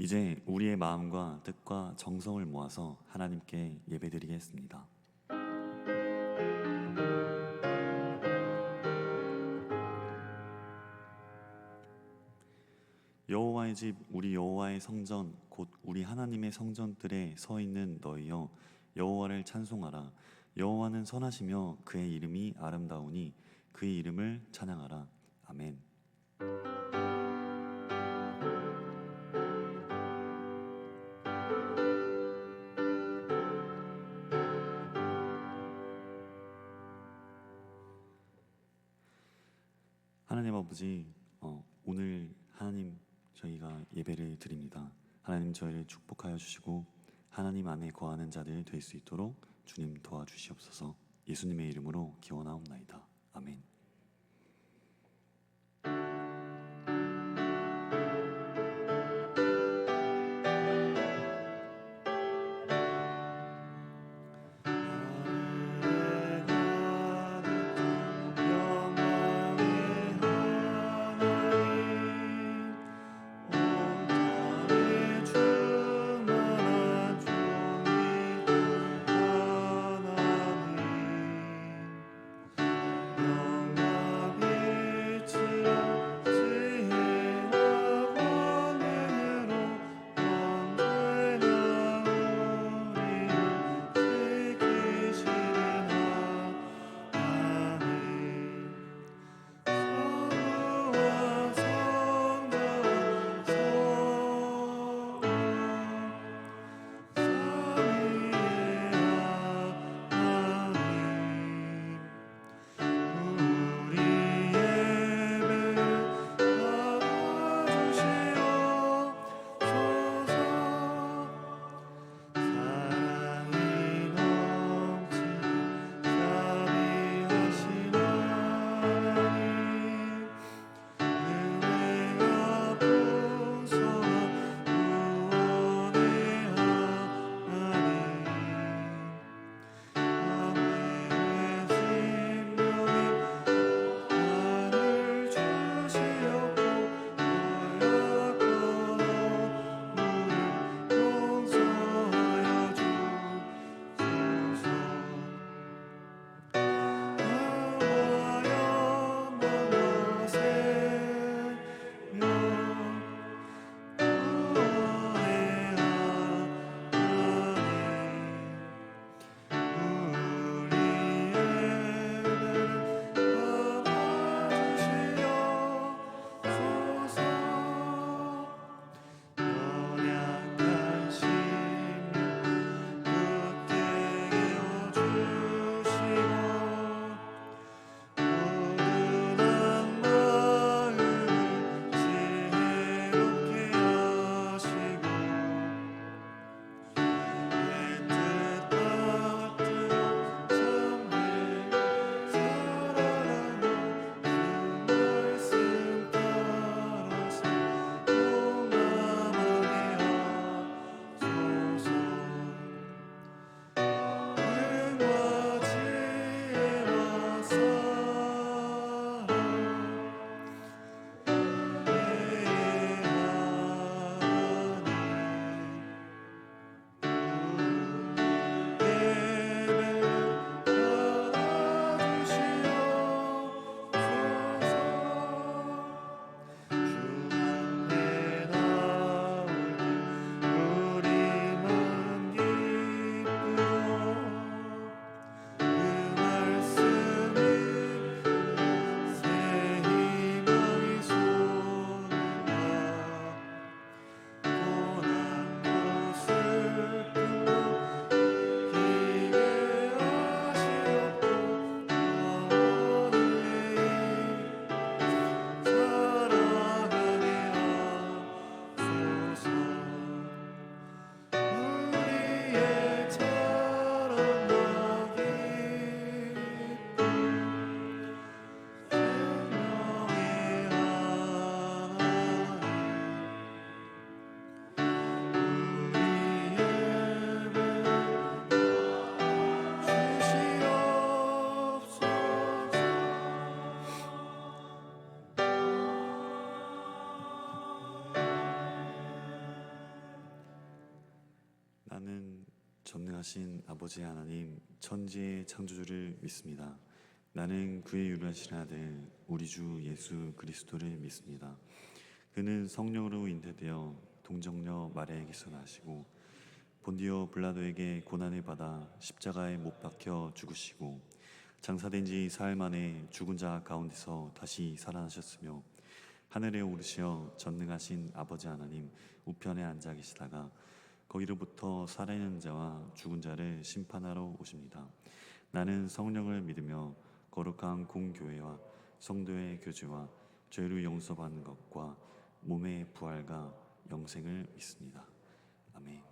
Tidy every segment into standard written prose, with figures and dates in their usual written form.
이제 우리의 마음과 뜻과 정성을 모아서 하나님께 예배드리겠습니다. 여호와의 집 우리 여호와의 성전 곧 우리 하나님의 성전들에 서 있는 너희여 여호와를 찬송하라. 여호와는 선하시며 그의 이름이 아름다우니 그의 이름을 찬양하라. 아멘. 하나님 아버지, 오늘 하나님 저희가 예배를 드립니다. 하나님 저희를 축복하여 주시고 하나님 안에 거하는 자들 될 수 있도록 주님 도와주시옵소서. 예수님의 이름으로 기원하옵나이다. 아멘. 나는 전능하신 아버지 하나님 천지의 창조주를 믿습니다. 나는 그의 유일하신 아들 우리 주 예수 그리스도를 믿습니다. 그는 성령으로 잉태되어 동정녀 마리아에게서 나시고 본디오 빌라도에게 고난을 받아 십자가에 못 박혀 죽으시고 장사된 지 사흘 만에 죽은 자 가운데서 다시 살아나셨으며 하늘에 오르시어 전능하신 아버지 하나님 우편에 앉아 계시다가 거기로부터 살아있는 자와 죽은 자를 심판하러 오십니다. 나는 성령을 믿으며 거룩한 공교회와 성도의 교제와 죄를 용서받는 것과 몸의 부활과 영생을 믿습니다. 아멘.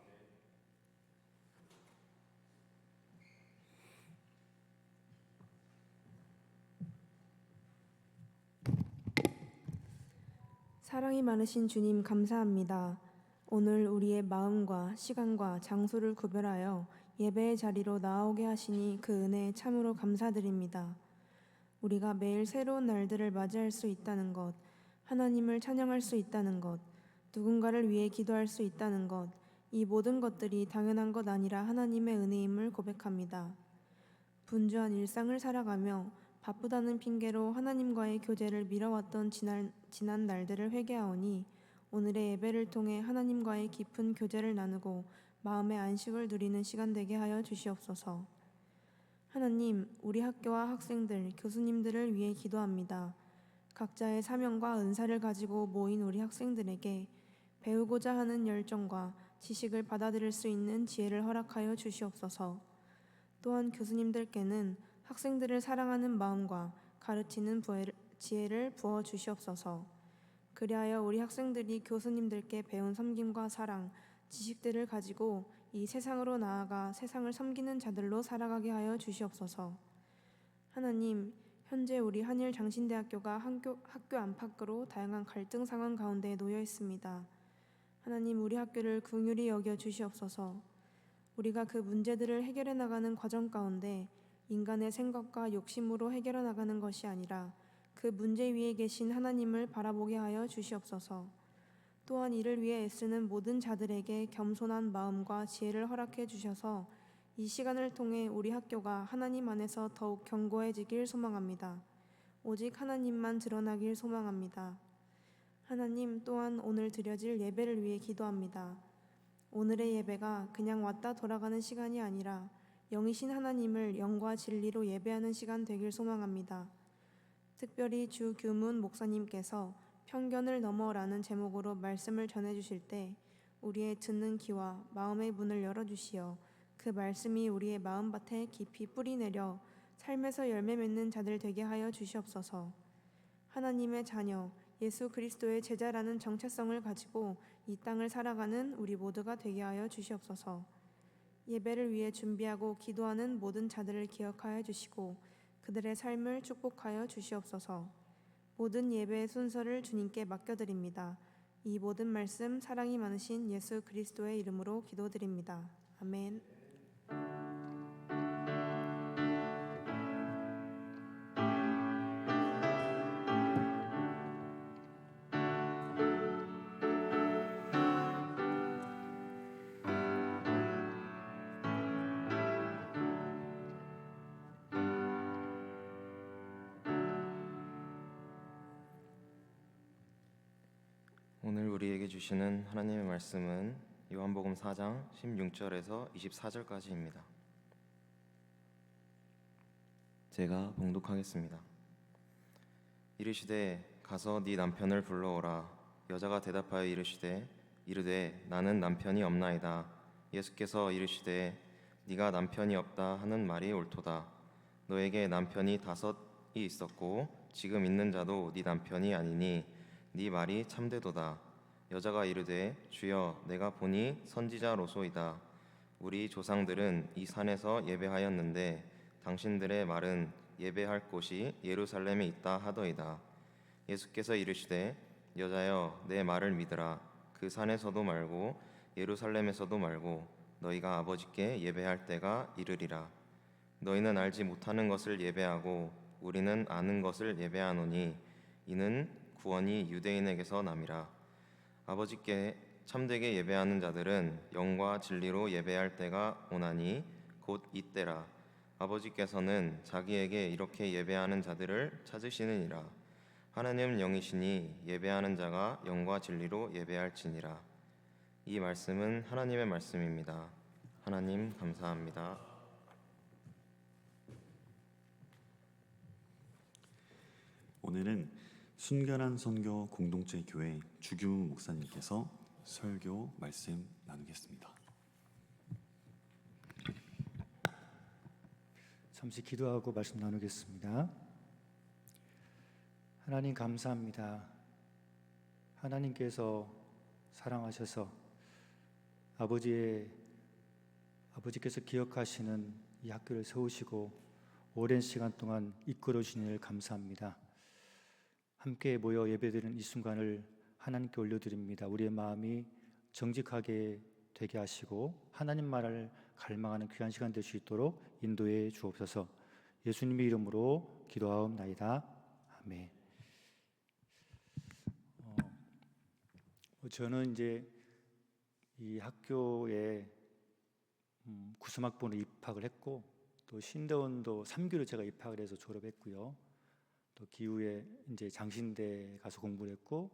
사랑이 많으신 주님 감사합니다. 오늘 우리의 마음과 시간과 장소를 구별하여 예배의 자리로 나오게 하시니 그 은혜에 참으로 감사드립니다. 우리가 매일 새로운 날들을 맞이할 수 있다는 것, 하나님을 찬양할 수 있다는 것, 누군가를 위해 기도할 수 있다는 것, 이 모든 것들이 당연한 것 아니라 하나님의 은혜임을 고백합니다. 분주한 일상을 살아가며 바쁘다는 핑계로 하나님과의 교제를 미뤄왔던 지난 날들을 회개하오니 오늘의 예배를 통해 하나님과의 깊은 교제를 나누고 마음의 안식을 누리는 시간 되게 하여 주시옵소서. 하나님, 우리 학교와 학생들, 교수님들을 위해 기도합니다. 각자의 사명과 은사를 가지고 모인 우리 학생들에게 배우고자 하는 열정과 지식을 받아들일 수 있는 지혜를 허락하여 주시옵소서. 또한 교수님들께는 학생들을 사랑하는 마음과 가르치는 지혜를 부어 주시옵소서. 그리하여 우리 학생들이 교수님들께 배운 섬김과 사랑, 지식들을 가지고 이 세상으로 나아가 세상을 섬기는 자들로 살아가게 하여 주시옵소서. 하나님, 현재 우리 한일장신대학교가 학교 안팎으로 다양한 갈등 상황 가운데 놓여 있습니다. 하나님, 우리 학교를 긍휼히 여겨 주시옵소서. 우리가 그 문제들을 해결해 나가는 과정 가운데 인간의 생각과 욕심으로 해결해 나가는 것이 아니라 그 문제 위에 계신 하나님을 바라보게 하여 주시옵소서. 또한 이를 위해 애쓰는 모든 자들에게 겸손한 마음과 지혜를 허락해 주셔서 이 시간을 통해 우리 학교가 하나님 안에서 더욱 견고해지길 소망합니다. 오직 하나님만 드러나길 소망합니다. 하나님, 또한 오늘 드려질 예배를 위해 기도합니다. 오늘의 예배가 그냥 왔다 돌아가는 시간이 아니라 영이신 하나님을 영과 진리로 예배하는 시간 되길 소망합니다. 특별히 주 규문 목사님께서 편견을 넘어라는 제목으로 말씀을 전해주실 때 우리의 듣는 귀와 마음의 문을 열어주시어 그 말씀이 우리의 마음밭에 깊이 뿌리내려 삶에서 열매 맺는 자들 되게 하여 주시옵소서. 하나님의 자녀, 예수 그리스도의 제자라는 정체성을 가지고 이 땅을 살아가는 우리 모두가 되게 하여 주시옵소서. 예배를 위해 준비하고 기도하는 모든 자들을 기억하여 주시고 그들의 삶을 축복하여 주시옵소서. 모든 예배의 순서를 주님께 맡겨드립니다. 이 모든 말씀 사랑이 많으신 예수 그리스도의 이름으로 기도드립니다. 아멘. 오늘 우리에게 주시는 하나님의 말씀은 요한복음 4장 16절에서 24절까지입니다. 제가 봉독하겠습니다. 이르시되 가서 네 남편을 불러오라. 여자가 대답하여 이르되 나는 남편이 없나이다. 예수께서 이르시되 네가 남편이 없다 하는 말이 옳도다. 너에게 남편이 5이 있었고 지금 있는 자도 네 남편이 아니니 네 말이 참되도다. 여자가 이르되 주여 내가 보니 선지자로소이다. 우리 조상들은 이 산에서 예배하였는데 당신들의 말은 예배할 곳이 예루살렘에 있다 하더이다. 예수께서 이르시되 여자여 내 말을 믿으라. 그 산에서도 말고 예루살렘에서도 말고 너희가 아버지께 예배할 때가 이르리라. 너희는 알지 못하는 것을 예배하고 우리는 아는 것을 예배하노니 이는 구원이 유대인에게서 남이라. 아버지께 참되게 예배하는 자들은 영과 진리로 예배할 때가 오나니 곧 이때라. 아버지께서는 자기에게 이렇게 예배하는 자들을 찾으시느니라. 하나님은 영이시니 예배하는 자가 영과 진리로 예배할지니라. 이 말씀은 하나님의 말씀입니다. 하나님 감사합니다. 오늘은 순결한 선교 공동체 교회 주규 목사님께서 설교 말씀 나누겠습니다. 잠시 기도하고 말씀 나누겠습니다. 하나님 감사합니다. 하나님께서 사랑하셔서 아버지께서 기억하시는 이 학교를 세우시고 오랜 시간 동안 이끌어 주신 일 감사합니다. 함께 모여 예배드리는 이 순간을 하나님께 올려드립니다. 우리의 마음이 정직하게 되게 하시고 하나님 말을 갈망하는 귀한 시간 될 수 있도록 인도해 주옵소서. 예수님의 이름으로 기도하옵나이다. 아멘. 저는 이제 이 학교에 구성학번으로 입학을 했고, 또 신대원도 3기로 제가 입학을 해서 졸업했고요. 또 기후에 이제 장신대 가서 공부를 했고,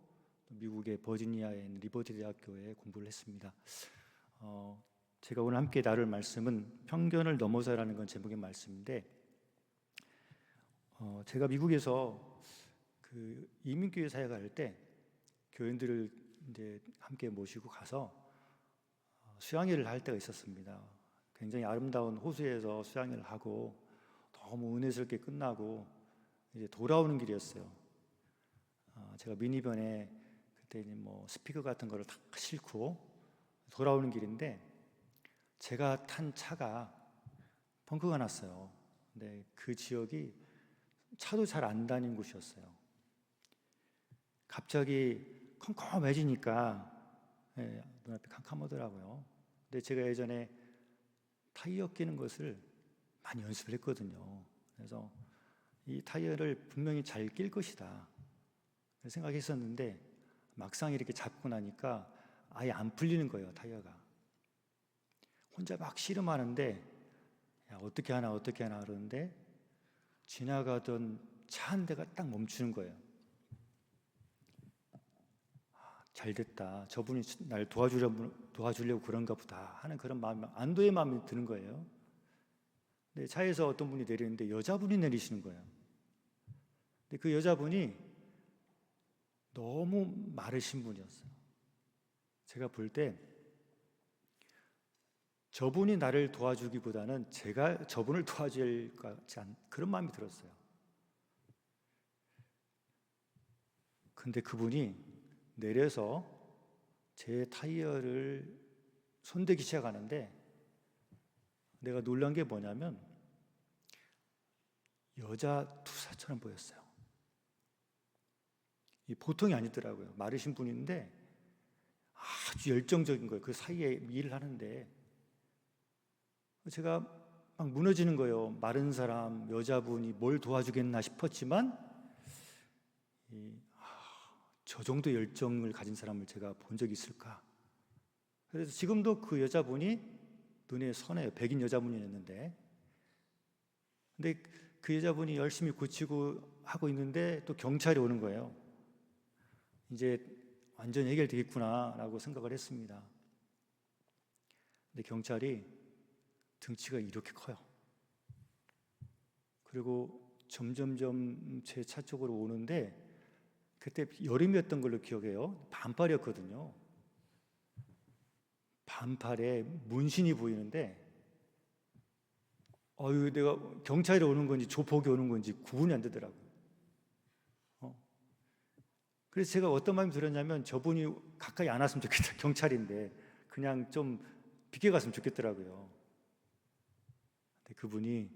또 미국의 버지니아에 있는 리버티 대학교에 공부를 했습니다. 제가 오늘 함께 나눌 말씀은 편견을 넘어서라는 건 제목의 말씀인데, 제가 미국에서 그 이민교회 사역을 할 때 교인들을 이제 함께 모시고 가서 수양회를 할 때가 있었습니다. 굉장히 아름다운 호수에서 수양회를 하고 너무 은혜스럽게 끝나고 이제 돌아오는 길이었어요. 제가 미니밴에 그때 이제 뭐 스피커 같은 거를 다 싣고 돌아오는 길인데, 제가 탄 차가 펑크가 났어요. 근데 그 지역이 차도 잘 안 다니는 곳이었어요. 갑자기 컴컴해지니까 눈앞이 캄캄하더라고요. 근데 제가 예전에 타이어 끼는 것을 많이 연습을 했거든요. 그래서 이 타이어를 분명히 잘 낄 것이다 생각했었는데, 막상 이렇게 잡고 나니까 아예 안 풀리는 거예요, 타이어가. 혼자 막 씨름하는데, 야, 어떻게 하나 그러는데 지나가던 차 한 대가 딱 멈추는 거예요. 잘 됐다, 저분이 날 도와주려고 그런가 보다 하는 그런 마음, 안도의 마음이 드는 거예요. 근데 차에서 어떤 분이 내리는데 여자분이 내리시는 거예요. 근데 그 여자분이 너무 마르신 분이었어요. 제가 볼 때 저분이 나를 도와주기보다는 제가 저분을 도와줘야 할 것 같지 않은 그런 마음이 들었어요. 근데 그분이 내려서 제 타이어를 손대기 시작하는데, 내가 놀란 게 뭐냐면 여자 투사처럼 보였어요. 이 보통이 아니더라고요. 마르신 분인데 아주 열정적인 거예요. 그 사이에 일을 하는데 제가 막 무너지는 거예요. 마른 사람, 여자분이 뭘 도와주겠나 싶었지만 저 정도 열정을 가진 사람을 제가 본 적이 있을까? 그래서 지금도 그 여자분이 눈에 선해요. 백인 여자분이었는데, 근데 그 여자분이 열심히 고치고 하고 있는데 또 경찰이 오는 거예요. 이제 완전히 해결되겠구나라고 생각을 했습니다. 근데 경찰이 등치가 이렇게 커요. 그리고 점점점 제 차 쪽으로 오는데, 그때 여름이었던 걸로 기억해요. 반팔이었거든요. 반팔에 문신이 보이는데, 내가 경찰이 오는 건지 조폭이 오는 건지 구분이 안 되더라고요. 그래서 제가 어떤 마음이 들었냐면, 저분이 가까이 안 왔으면 좋겠다. 경찰인데 그냥 좀 비켜갔으면 좋겠더라고요. 근데 그분이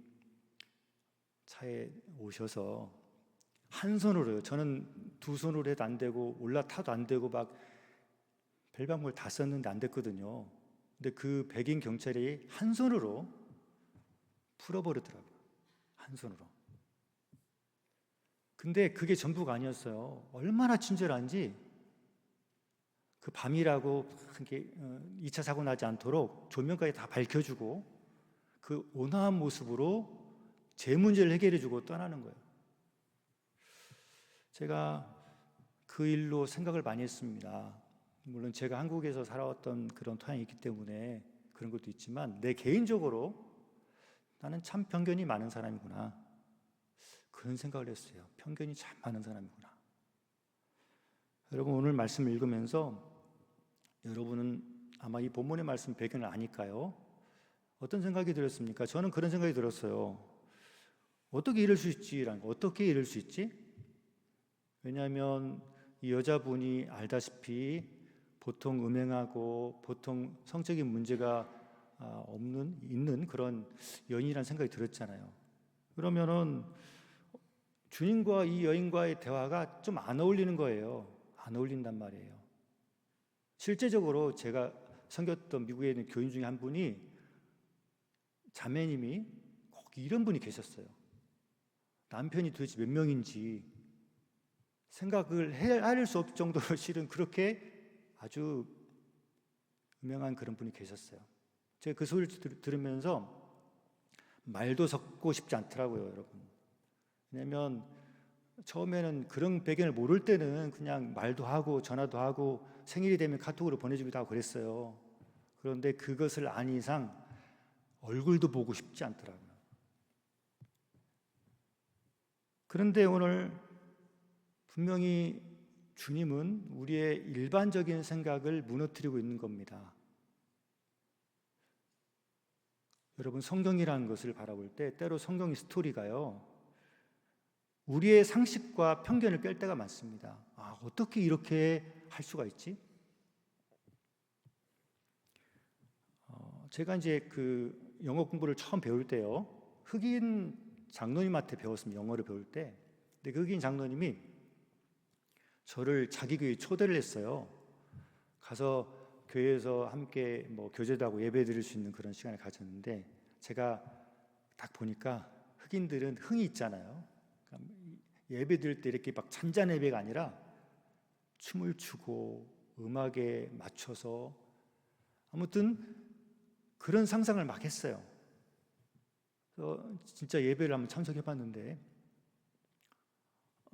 차에 오셔서 한 손으로요. 저는 두 손으로 해도 안 되고 올라타도 안 되고 막 별방법을 다 썼는데 안 됐거든요. 근데 그 백인 경찰이 한 손으로 풀어버리더라고요. 한 손으로. 근데 그게 전부가 아니었어요. 얼마나 친절한지 그 밤이라고 이렇게 2차 사고 나지 않도록 조명까지 다 밝혀주고 그 온화한 모습으로 제 문제를 해결해주고 떠나는 거예요. 제가 그 일로 생각을 많이 했습니다. 물론 제가 한국에서 살아왔던 그런 토양이 있기 때문에 그런 것도 있지만 내 개인적으로 나는 참 편견이 많은 사람이구나, 그런 생각을 했어요. 편견이 참 많은 사람이구나. 여러분, 오늘 말씀을 읽으면서 여러분은 아마 이 본문의 말씀 배경을 아니까요, 어떤 생각이 들었습니까? 저는 그런 생각이 들었어요. 어떻게 이럴 수 있지라는 거, 어떻게 이럴 수 있지? 왜냐하면 이 여자분이 알다시피 보통 음행하고 보통 성적인 문제가 있는 그런 여인이라는 생각이 들었잖아요. 그러면은 주님과 이 여인과의 대화가 좀 안 어울리는 거예요. 안 어울린단 말이에요. 실제적으로 제가 섬겼던 미국에 있는 교인 중에 한 분이, 자매님이 꼭 이런 분이 계셨어요. 남편이 도대체 몇 명인지 생각을 헤아릴 수 없을 정도로 실은 그렇게 아주 유명한 그런 분이 계셨어요. 제가 그 소리를 들으면서 말도 섞고 싶지 않더라고요, 여러분. 왜냐하면 처음에는 그런 배경을 모를 때는 그냥 말도 하고 전화도 하고 생일이 되면 카톡으로 보내주기도 하고 그랬어요. 그런데 그것을 안 이상 얼굴도 보고 싶지 않더라고요. 그런데 오늘 분명히 주님은 우리의 일반적인 생각을 무너뜨리고 있는 겁니다. 여러분, 성경이라는 것을 바라볼 때 때로 성경의 스토리가요, 우리의 상식과 편견을 깰 때가 많습니다. 어떻게 이렇게 할 수가 있지? 제가 이제 그 영어 공부를 처음 배울 때요, 흑인 장로님한테 배웠습니다. 영어를 배울 때. 근데 그 흑인 장로님이 저를 자기 교회에 초대를 했어요. 가서 교회에서 함께 교제도 하고 예배 드릴 수 있는 그런 시간을 가졌는데, 제가 딱 보니까 흑인들은 흥이 있잖아요. 그러니까 예배 드릴 때 이렇게 막 찬잔 예배가 아니라 춤을 추고 음악에 맞춰서, 아무튼 그런 상상을 막 했어요. 그래서 진짜 예배를 한번 참석해 봤는데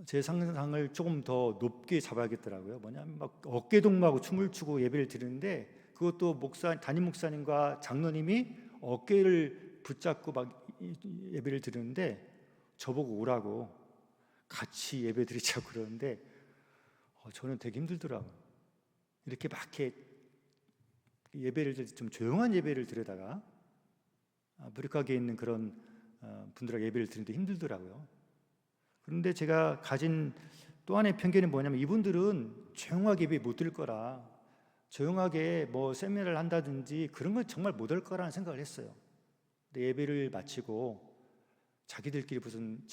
제 상상을 조금 더 높게 잡아야겠더라고요. 뭐냐면 막 어깨 동무하고 춤을 추고 예배를 드리는데, 그것도 담임 목사님과 장로님이 어깨를 붙잡고 막 예배를 드리는데 저보고 오라고, 같이 예배 드리자고 그러는데 저는 되게 힘들더라고요. 이렇게 막 이렇게 예배를 좀 조용한 예배를 드리다가 아프리카에 있는 그런 분들하고 예배를 드리는데 힘들더라고요. 그런데 제가 가진 또 하나의 편견이 뭐냐면, 이분들은 조용하게 예배 못 드릴 거라, 조용하게 세미나를 한다든지 그런 건 정말 못 할 거라는 생각을 했어요. 근데 예배를 마치고 자기들끼리 무슨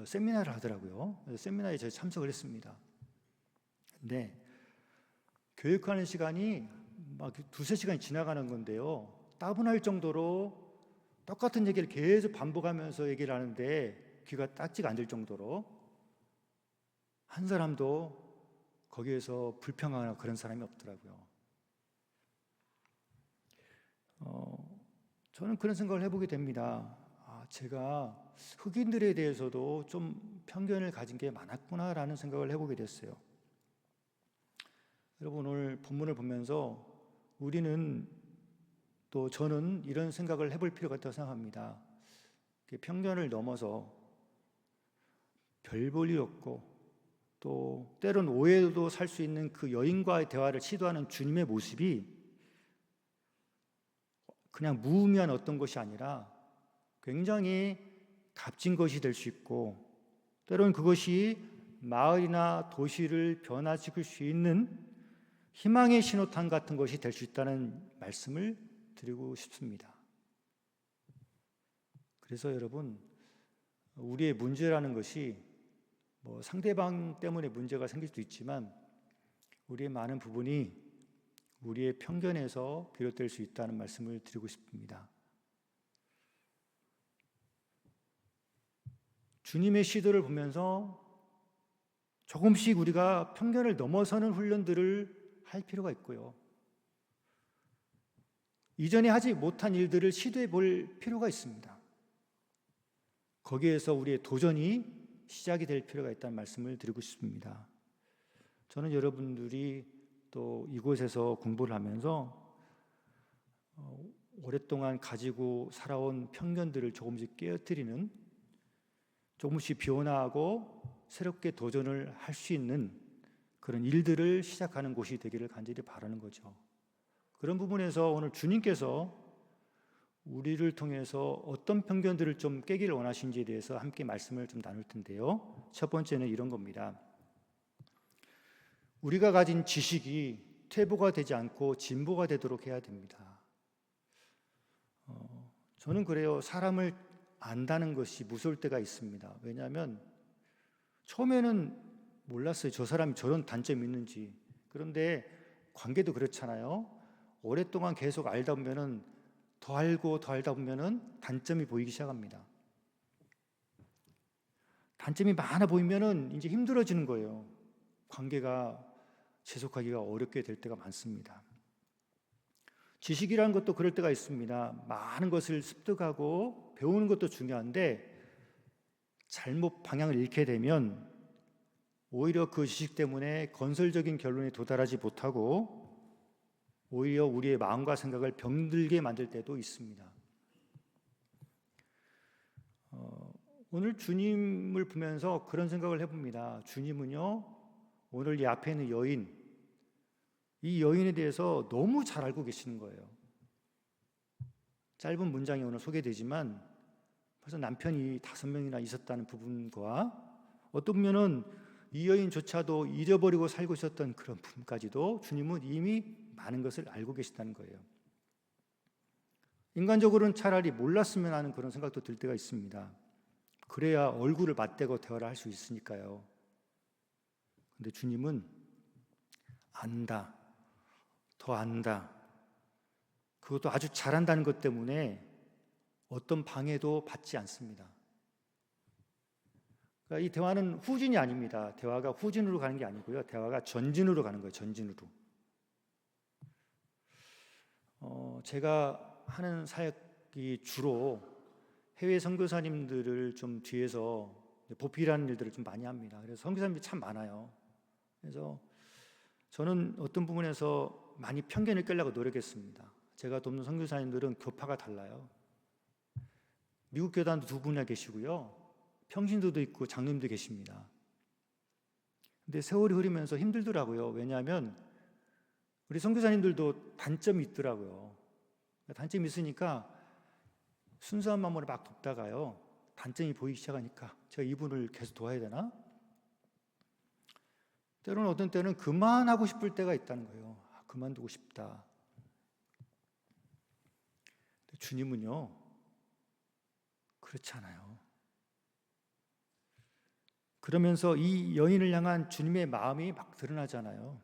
세미나를 하더라고요. 세미나에 제가 참석을 했습니다. 근데 교육하는 시간이 막 두세 시간이 지나가는 건데요, 따분할 정도로 똑같은 얘기를 계속 반복하면서 얘기를 하는데 귀가 딱지가 안 될 정도로 한 사람도 거기에서 불평하거나 그런 사람이 없더라고요. 저는 그런 생각을 해보게 됩니다. 제가 흑인들에 대해서도 좀 편견을 가진 게 많았구나라는 생각을 해보게 됐어요. 여러분, 오늘 본문을 보면서 우리는, 또 저는 이런 생각을 해볼 필요가 있다고 생각합니다. 편견을 넘어서 별 볼 일 없고 또 때론 오해도 살 수 있는 그 여인과의 대화를 시도하는 주님의 모습이 그냥 무의미한 어떤 것이 아니라 굉장히 값진 것이 될 수 있고, 때론 그것이 마을이나 도시를 변화시킬 수 있는 희망의 신호탄 같은 것이 될 수 있다는 말씀을 드리고 싶습니다. 그래서 여러분, 우리의 문제라는 것이 상대방 때문에 문제가 생길 수도 있지만 우리의 많은 부분이 우리의 편견에서 비롯될 수 있다는 말씀을 드리고 싶습니다. 주님의 시도를 보면서 조금씩 우리가 편견을 넘어서는 훈련들을 할 필요가 있고요. 이전에 하지 못한 일들을 시도해 볼 필요가 있습니다. 거기에서 우리의 도전이 시작이 될 필요가 있다는 말씀을 드리고 싶습니다. 저는 여러분들이 또 이곳에서 공부를 하면서 오랫동안 가지고 살아온 편견들을 조금씩 깨어뜨리는, 조금씩 변화하고 새롭게 도전을 할 수 있는 그런 일들을 시작하는 곳이 되기를 간절히 바라는 거죠. 그런 부분에서 오늘 주님께서 우리를 통해서 어떤 편견들을 좀 깨기를 원하신지에 대해서 함께 말씀을 좀 나눌 텐데요. 첫 번째는 이런 겁니다. 우리가 가진 지식이 퇴보가 되지 않고 진보가 되도록 해야 됩니다. 저는 그래요. 사람을 안다는 것이 무서울 때가 있습니다. 왜냐하면 처음에는 몰랐어요. 저 사람이 저런 단점이 있는지. 그런데 관계도 그렇잖아요. 오랫동안 계속 알다 보면은 더 알고 더 알다 보면은 단점이 보이기 시작합니다. 단점이 많아 보이면은 이제 힘들어지는 거예요. 관계가 지속하기가 어렵게 될 때가 많습니다. 지식이라는 것도 그럴 때가 있습니다. 많은 것을 습득하고 배우는 것도 중요한데 잘못 방향을 잃게 되면 오히려 그 지식 때문에 건설적인 결론에 도달하지 못하고 오히려 우리의 마음과 생각을 병들게 만들 때도 있습니다. 오늘 주님을 보면서 그런 생각을 해봅니다. 주님은요, 오늘 이 앞에 있는 여인, 이 여인에 대해서 너무 잘 알고 계시는 거예요. 짧은 문장이 오늘 소개되지만 벌써 남편이 5명이나 있었다는 부분과 어떤 보면은 이 여인조차도 잃어버리고 살고 있었던 그런 부분까지도 주님은 이미 많은 것을 알고 계시다는 거예요. 인간적으로는 차라리 몰랐으면 하는 그런 생각도 들 때가 있습니다. 그래야 얼굴을 맞대고 대화를 할 수 있으니까요. 근데 주님은 안다, 더 안다, 그것도 아주 잘한다는 것 때문에 어떤 방해도 받지 않습니다. 그러니까 이 대화는 후진이 아닙니다. 대화가 후진으로 가는 게 아니고요. 대화가 전진으로 가는 거예요. 전진으로. 제가 하는 사역이 주로 해외 선교사님들을 좀 뒤에서 보필하는 일들을 좀 많이 합니다. 그래서 선교사님들이 참 많아요. 그래서 저는 어떤 부분에서 많이 편견을 깨려고 노력했습니다. 제가 돕는 선교사님들은 교파가 달라요. 미국 교단도 2분이나 계시고요. 평신도도 있고 장로님도 계십니다. 근데 세월이 흐르면서 힘들더라고요. 왜냐하면 우리 선교사님들도 단점이 있더라고요. 단점이 있으니까 순수한 마음으로 막 돕다가요, 단점이 보이기 시작하니까 제가 이분을 계속 도와야 되나? 때로는 어떤 때는 그만하고 싶을 때가 있다는 거예요. 그만두고 싶다. 근데 주님은요, 그렇지 않아요. 그러면서 이 여인을 향한 주님의 마음이 막 드러나잖아요.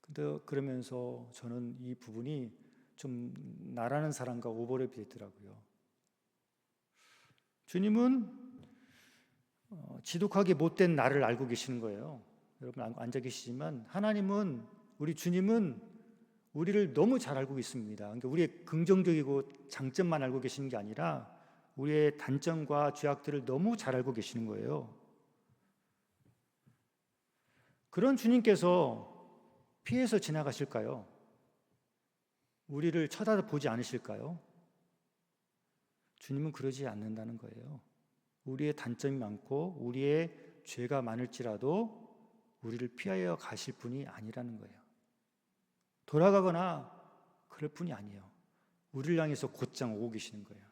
근데 그러면서 저는 이 부분이 좀 나라는 사람과 오버랩이 되더라고요. 주님은 지독하게 못된 나를 알고 계시는 거예요. 여러분 앉아 계시지만 하나님은, 우리 주님은 우리를 너무 잘 알고 있습니다. 그러니까 우리의 긍정적이고 장점만 알고 계시는 게 아니라 우리의 단점과 죄악들을 너무 잘 알고 계시는 거예요. 그런 주님께서 피해서 지나가실까요? 우리를 쳐다보지 않으실까요? 주님은 그러지 않는다는 거예요. 우리의 단점이 많고 우리의 죄가 많을지라도 우리를 피하여 가실 분이 아니라는 거예요. 돌아가거나 그럴 뿐이 아니에요. 우리를 향해서 곧장 오고 계시는 거예요.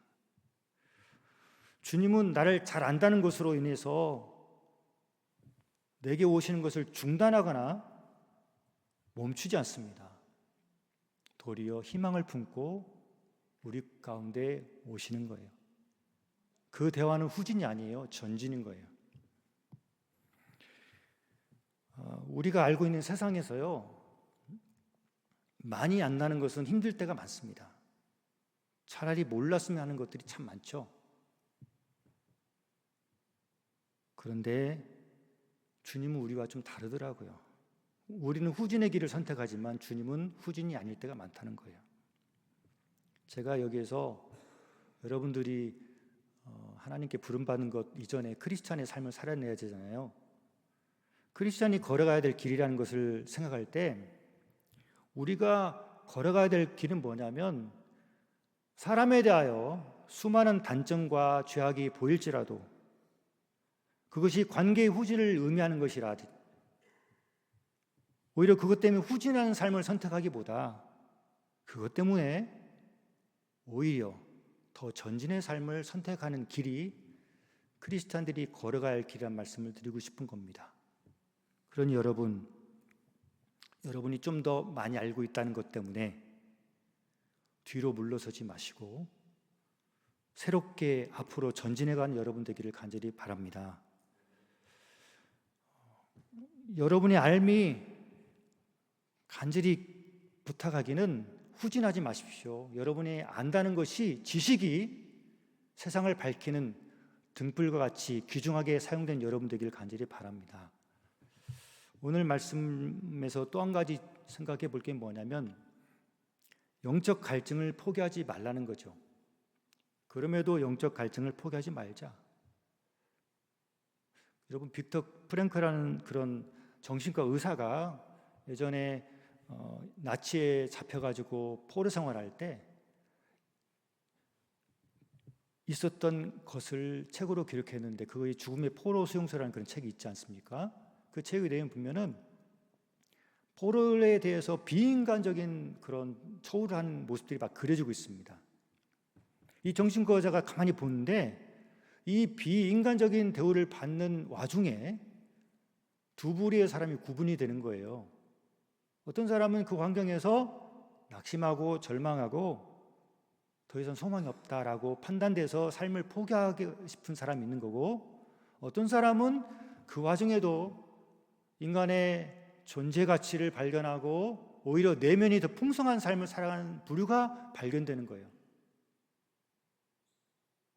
주님은 나를 잘 안다는 것으로 인해서 내게 오시는 것을 중단하거나 멈추지 않습니다. 도리어 희망을 품고 우리 가운데 오시는 거예요. 그 대화는 후진이 아니에요. 전진인 거예요. 우리가 알고 있는 세상에서요, 많이 안다는 것은 힘들 때가 많습니다. 차라리 몰랐으면 하는 것들이 참 많죠. 그런데 주님은 우리와 좀 다르더라고요. 우리는 후진의 길을 선택하지만 주님은 후진이 아닐 때가 많다는 거예요. 제가 여기에서 여러분들이 하나님께 부름받은 것 이전에 크리스찬의 삶을 살아내야 되잖아요. 크리스찬이 걸어가야 될 길이라는 것을 생각할 때 우리가 걸어가야 될 길은 뭐냐면 사람에 대하여 수많은 단점과 죄악이 보일지라도 그것이 관계의 후진을 의미하는 것이라 오히려 그것 때문에 후진하는 삶을 선택하기보다 그것 때문에 오히려 더 전진의 삶을 선택하는 길이 크리스찬들이 걸어가야 할 길이라는 말씀을 드리고 싶은 겁니다. 그러니 여러분이 좀 더 많이 알고 있다는 것 때문에 뒤로 물러서지 마시고 새롭게 앞으로 전진해가는 여러분 되기를 간절히 바랍니다. 여러분의 삶이 간절히 부탁하기는 후진하지 마십시오. 여러분이 안다는 것이 지식이 세상을 밝히는 등불과 같이 귀중하게 사용된 여러분 되기를 간절히 바랍니다. 오늘 말씀에서 또 한 가지 생각해 볼 게 뭐냐면 영적 갈증을 포기하지 말라는 거죠. 그럼에도 영적 갈증을 포기하지 말자. 여러분 빅터 프랭크라는 그런 정신과 의사가 예전에 나치에 잡혀가지고 포로 생활할 때 있었던 것을 책으로 기록했는데 그것이 죽음의 포로 수용소라는 그런 책이 있지 않습니까? 그 책의 내용 보면은 포로에 대해서 비인간적인 그런 초월한 모습들이 막 그려지고 있습니다. 이 정신과 의사가 가만히 보는데 이 비인간적인 대우를 받는 와중에 두 부류의 사람이 구분이 되는 거예요. 어떤 사람은 그 환경에서 낙심하고 절망하고 더 이상 소망이 없다라고 판단돼서 삶을 포기하고 싶은 사람이 있는 거고, 어떤 사람은 그 와중에도 인간의 존재 가치를 발견하고 오히려 내면이 더 풍성한 삶을 살아가는 부류가 발견되는 거예요.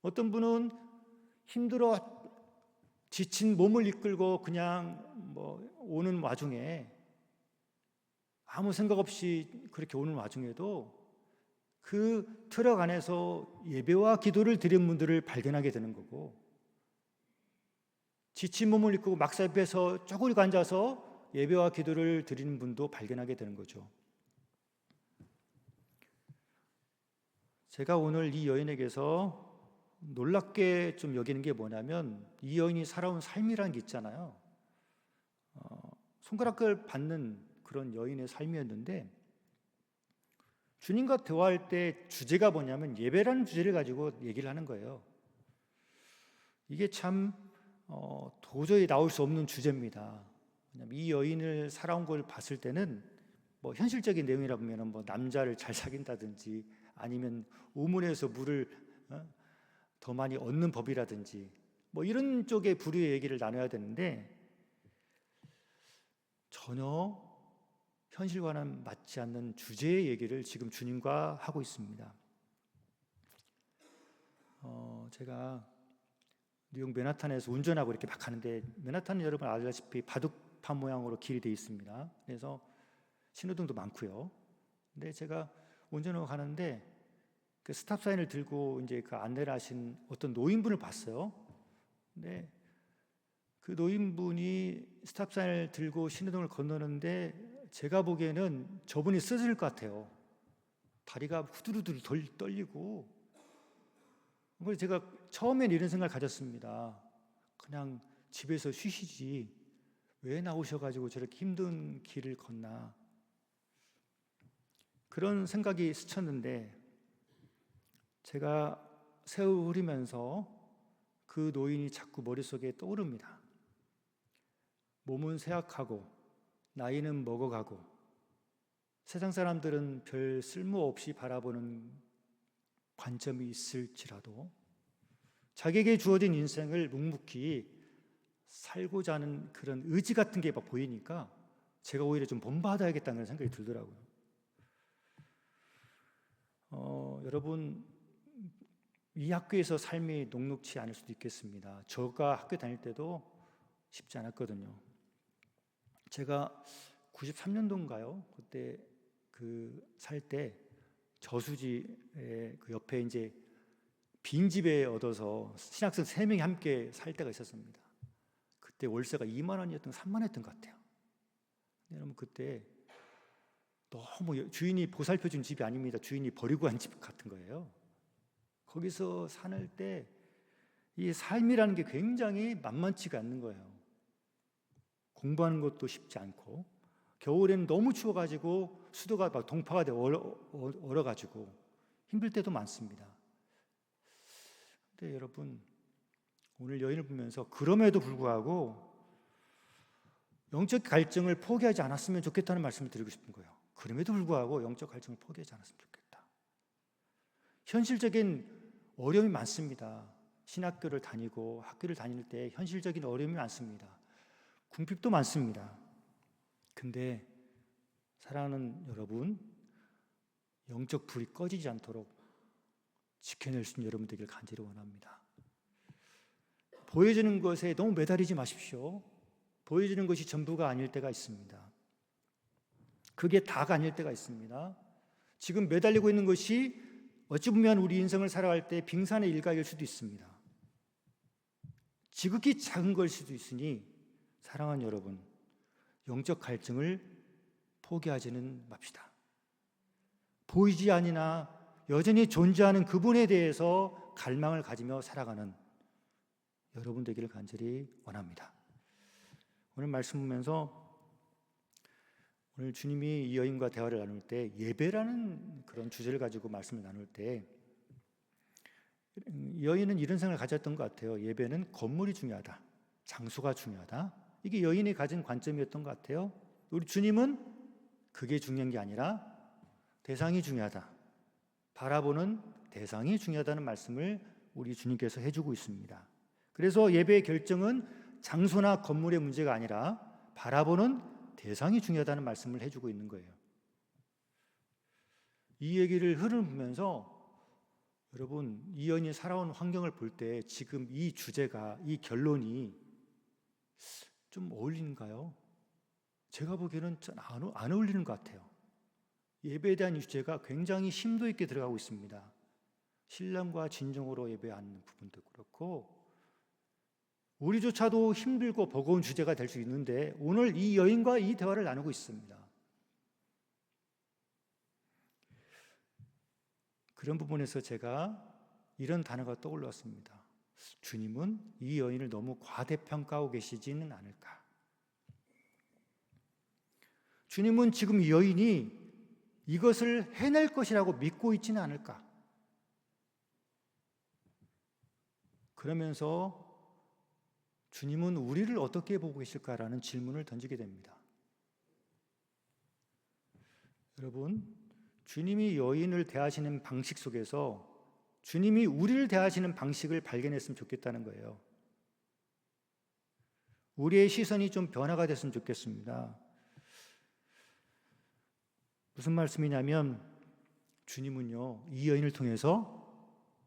어떤 분은 힘들어 지친 몸을 이끌고 그냥 오는 와중에 아무 생각 없이 그렇게 오는 와중에도 그 트럭 안에서 예배와 기도를 드린 분들을 발견하게 되는 거고, 지친 몸을 이끌고 막사옆에서 쪼그리고 앉아서 예배와 기도를 드리는 분도 발견하게 되는 거죠. 제가 오늘 이 여인에게서 놀랍게 좀 여기는 게 뭐냐면 이 여인이 살아온 삶이라는 게 있잖아요. 손가락을 받는 그런 여인의 삶이었는데, 주님과 대화할 때 주제가 뭐냐면 예배라는 주제를 가지고 얘기를 하는 거예요. 이게 참 도저히 나올 수 없는 주제입니다. 왜냐하면 이 여인을 살아온 걸 봤을 때는 현실적인 내용이라 보면 남자를 잘 사귄다든지 아니면 우물에서 물을 더 많이 얻는 법이라든지 이런 쪽의 부류의 얘기를 나눠야 되는데 전혀 현실과는 맞지 않는 주제의 얘기를 지금 주님과 하고 있습니다. 제가 뉴욕 맨하탄에서 운전하고 이렇게 막 가는데, 맨하탄은 여러분 알다시피 바둑판 모양으로 길이 되어 있습니다. 그래서 신호등도 많고요. 근데 제가 운전하고 가는데 그 스탑 사인을 들고 이제 그 안내를 하신 어떤 노인분을 봤어요. 근데 그 노인분이 스탑 사인을 들고 신호등을 건너는데 제가 보기에는 저분이 쓰러질 것 같아요. 다리가 후두루두루 떨리고. 그래서 제가 처음엔 이런 생각을 가졌습니다. 그냥 집에서 쉬시지 왜 나오셔가지고 저렇게 힘든 길을 걷나, 그런 생각이 스쳤는데 제가 세월 흐르면서 그 노인이 자꾸 머릿속에 떠오릅니다. 몸은 쇠약하고 나이는 먹어가고 세상 사람들은 별 쓸모없이 바라보는 관점이 있을지라도 자기에게 주어진 인생을 묵묵히 살고자 하는 그런 의지 같은 게 막 보이니까 제가 오히려 좀 본받아야겠다는 생각이 들더라고요. 여러분, 이 학교에서 삶이 녹록치 않을 수도 있겠습니다. 저가 학교 다닐 때도 쉽지 않았거든요. 제가 93년도인가요? 그때 그 살 때 저수지에 그 옆에 이제 빈집에 얻어서 신학생 3명이 함께 살 때가 있었습니다. 그때 월세가 2만 원이었던 3만 원이었던 것 같아요. 여러분 그때 너무 주인이 보살펴 준 집이 아닙니다. 주인이 버리고 간 집 같은 거예요. 거기서 사는 때 이 삶이라는 게 굉장히 만만치가 않는 거예요. 공부하는 것도 쉽지 않고 겨울에는 너무 추워가지고 수도가 막 동파가 돼 얼어가지고 힘들 때도 많습니다. 근데 여러분 오늘 여인을 보면서 그럼에도 불구하고 영적 갈증을 포기하지 않았으면 좋겠다는 말씀을 드리고 싶은 거예요. 그럼에도 불구하고 영적 갈증을 포기하지 않았으면 좋겠다. 현실적인 어려움이 많습니다. 신학교를 다니고 학교를 다닐 때 현실적인 어려움이 많습니다. 궁핍도 많습니다. 근데 사랑하는 여러분, 영적 불이 꺼지지 않도록 지켜낼 수 있는 여러분 되기를 간절히 원합니다. 보여지는 것에 너무 매달리지 마십시오. 보여지는 것이 전부가 아닐 때가 있습니다. 그게 다가 아닐 때가 있습니다. 지금 매달리고 있는 것이 어찌 보면 우리 인생을 살아갈 때 빙산의 일각일 수도 있습니다. 지극히 작은 걸 수도 있으니 사랑하는 여러분, 영적 갈증을 포기하지는 맙시다. 보이지 아니나 여전히 존재하는 그분에 대해서 갈망을 가지며 살아가는 여러분 되기를 간절히 원합니다. 오늘 말씀 보면서 오늘 주님이 이 여인과 대화를 나눌 때 예배라는 그런 주제를 가지고 말씀을 나눌 때 여인은 이런 생각을 가졌던 것 같아요. 예배는 건물이 중요하다. 장소가 중요하다. 이게 여인이 가진 관점이었던 것 같아요. 우리 주님은 그게 중요한 게 아니라 대상이 중요하다. 바라보는 대상이 중요하다는 말씀을 우리 주님께서 해주고 있습니다. 그래서 예배의 결정은 장소나 건물의 문제가 아니라 바라보는 대상이 중요하다는 말씀을 해주고 있는 거예요. 이 얘기를 흐름을 보면서 여러분, 이 여인이 살아온 환경을 볼 때 지금 이 주제가, 이 결론이 좀 어울리는가요? 제가 보기에는 안 어울리는 것 같아요. 예배에 대한 이 주제가 굉장히 심도 있게 들어가고 있습니다. 신령과 진정으로 예배하는 부분도 그렇고 우리조차도 힘들고 버거운 주제가 될 수 있는데 오늘 이 여인과 이 대화를 나누고 있습니다. 그런 부분에서 제가 이런 단어가 떠올랐습니다. 주님은 이 여인을 너무 과대평가하고 계시지는 않을까? 주님은 지금 이 여인이 이것을 해낼 것이라고 믿고 있지는 않을까? 그러면서 주님은 우리를 어떻게 보고 계실까라는 질문을 던지게 됩니다. 여러분, 주님이 여인을 대하시는 방식 속에서 주님이 우리를 대하시는 방식을 발견했으면 좋겠다는 거예요. 우리의 시선이 좀 변화가 됐으면 좋겠습니다. 무슨 말씀이냐면 주님은요, 이 여인을 통해서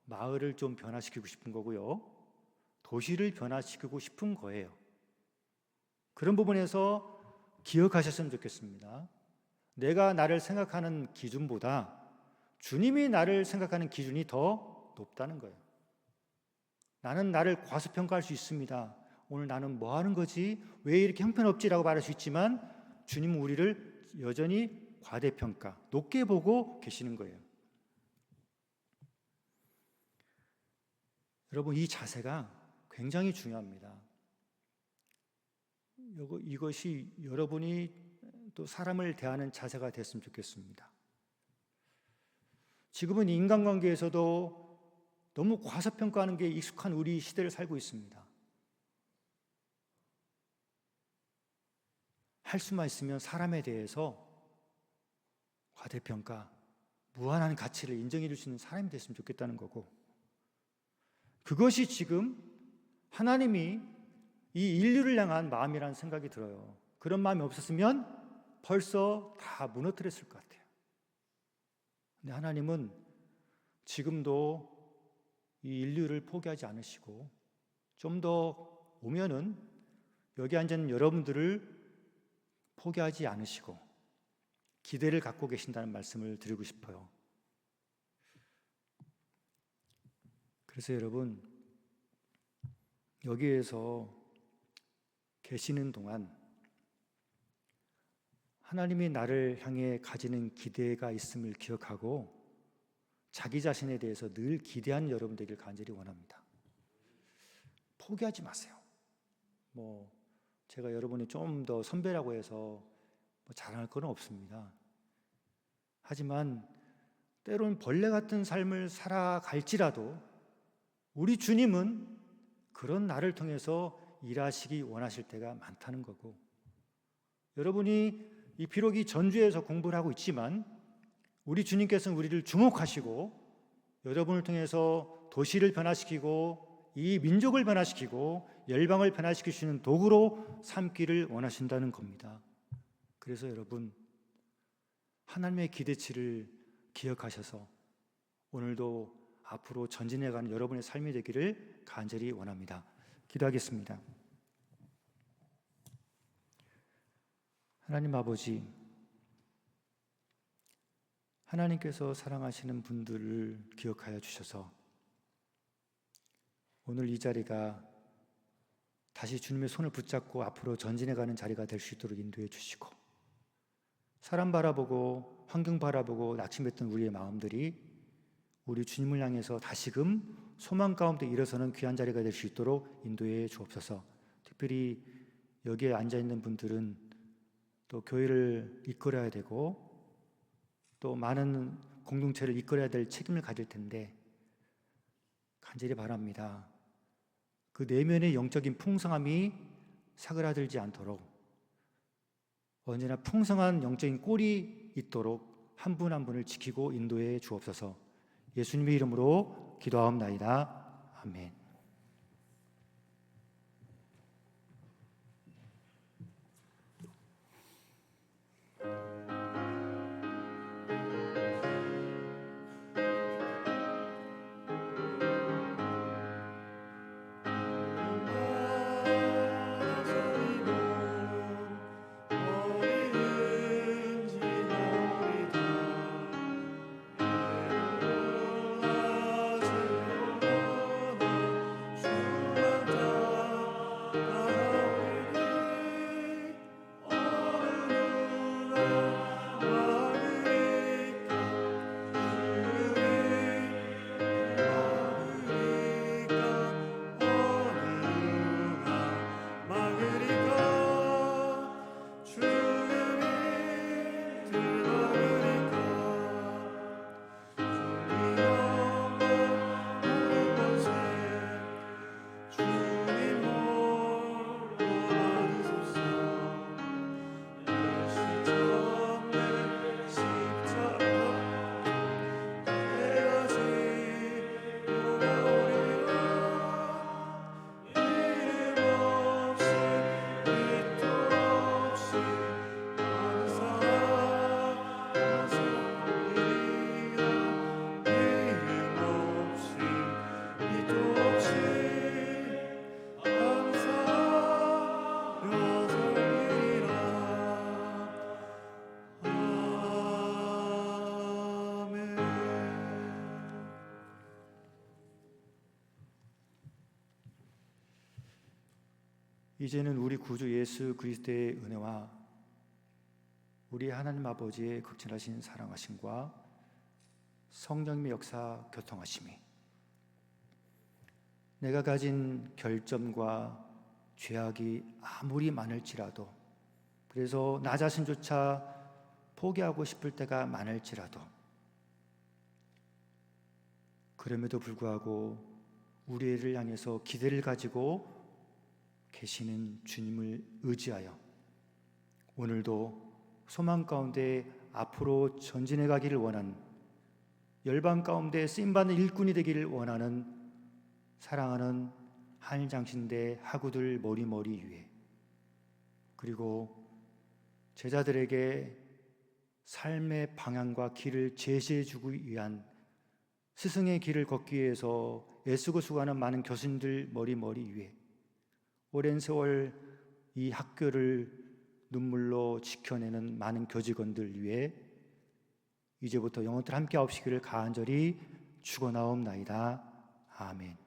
마을을 좀 변화시키고 싶은 거고요. 도시를 변화시키고 싶은 거예요. 그런 부분에서 기억하셨으면 좋겠습니다. 내가 나를 생각하는 기준보다 주님이 나를 생각하는 기준이 더 높다는 거예요. 나는 나를 과소평가할 수 있습니다. 오늘 나는 뭐 하는 거지? 왜 이렇게 형편없지라고 말할 수 있지만 주님은 우리를 여전히 과대평가, 높게 보고 계시는 거예요. 여러분, 이 자세가 굉장히 중요합니다. 이것이 여러분이 또 사람을 대하는 자세가 됐으면 좋겠습니다. 지금은 인간관계에서도 너무 과소평가하는 게 익숙한 우리 시대를 살고 있습니다. 할 수만 있으면 사람에 대해서 과대평가, 무한한 가치를 인정해 줄 수 있는 사람이 됐으면 좋겠다는 거고, 그것이 지금 하나님이 이 인류를 향한 마음이라는 생각이 들어요. 그런 마음이 없었으면 벌써 다 무너뜨렸을 것 같아요. 근데 하나님은 지금도 이 인류를 포기하지 않으시고 좀 더 오면은 여기 앉은 여러분들을 포기하지 않으시고 기대를 갖고 계신다는 말씀을 드리고 싶어요. 그래서 여러분, 여기에서 계시는 동안 하나님이 나를 향해 가지는 기대가 있음을 기억하고 자기 자신에 대해서 늘 기대하는 여러분 되길 간절히 원합니다. 포기하지 마세요. 제가 여러분이 좀 더 선배라고 해서 자랑할 건 없습니다. 하지만 때론 벌레 같은 삶을 살아갈지라도 우리 주님은 그런 나를 통해서 일하시기 원하실 때가 많다는 거고, 여러분이 비록 이 전주에서 공부를 하고 있지만 우리 주님께서는 우리를 주목하시고 여러분을 통해서 도시를 변화시키고 이 민족을 변화시키고 열방을 변화시키시는 도구로 삼기를 원하신다는 겁니다. 그래서 여러분, 하나님의 기대치를 기억하셔서 오늘도 앞으로 전진해가는 여러분의 삶이 되기를 간절히 원합니다. 기도하겠습니다. 하나님 아버지, 하나님께서 사랑하시는 분들을 기억하여 주셔서 오늘 이 자리가 다시 주님의 손을 붙잡고 앞으로 전진해가는 자리가 될 수 있도록 인도해 주시고, 사람 바라보고 환경 바라보고 낙심했던 우리의 마음들이 우리 주님을 향해서 다시금 소망 가운데 일어서는 귀한 자리가 될 수 있도록 인도해 주옵소서. 특별히 여기에 앉아있는 분들은 또 교회를 이끌어야 되고 또 많은 공동체를 이끌어야 될 책임을 가질 텐데 간절히 바랍니다. 그 내면의 영적인 풍성함이 사그라들지 않도록 언제나 풍성한 영적인 꼴이 있도록 한 분 한 분을 지키고 인도해 주옵소서. 예수님의 이름으로 기도하옵나이다. 아멘. 이제는 우리 구주 예수 그리스도의 은혜와 우리 하나님 아버지의 극진하신 사랑하심과 성령님의 역사 교통하심이 내가 가진 결점과 죄악이 아무리 많을지라도, 그래서 나 자신조차 포기하고 싶을 때가 많을지라도, 그럼에도 불구하고 우리를 향해서 기대를 가지고 계시는 주님을 의지하여 오늘도 소망 가운데 앞으로 전진해 가기를 원하는, 열방 가운데 쓰임받는 일꾼이 되기를 원하는 사랑하는 한일장신대 하구들 머리머리 위에, 그리고 제자들에게 삶의 방향과 길을 제시해 주기 위한 스승의 길을 걷기 위해서 애쓰고 수고하는 많은 교수님들 머리머리 위에 오랜 세월 이 학교를 눈물로 지켜내는 많은 교직원들 위해 이제부터 영원토록 함께 하옵시기를 간절히 축원하옵나이다. 아멘.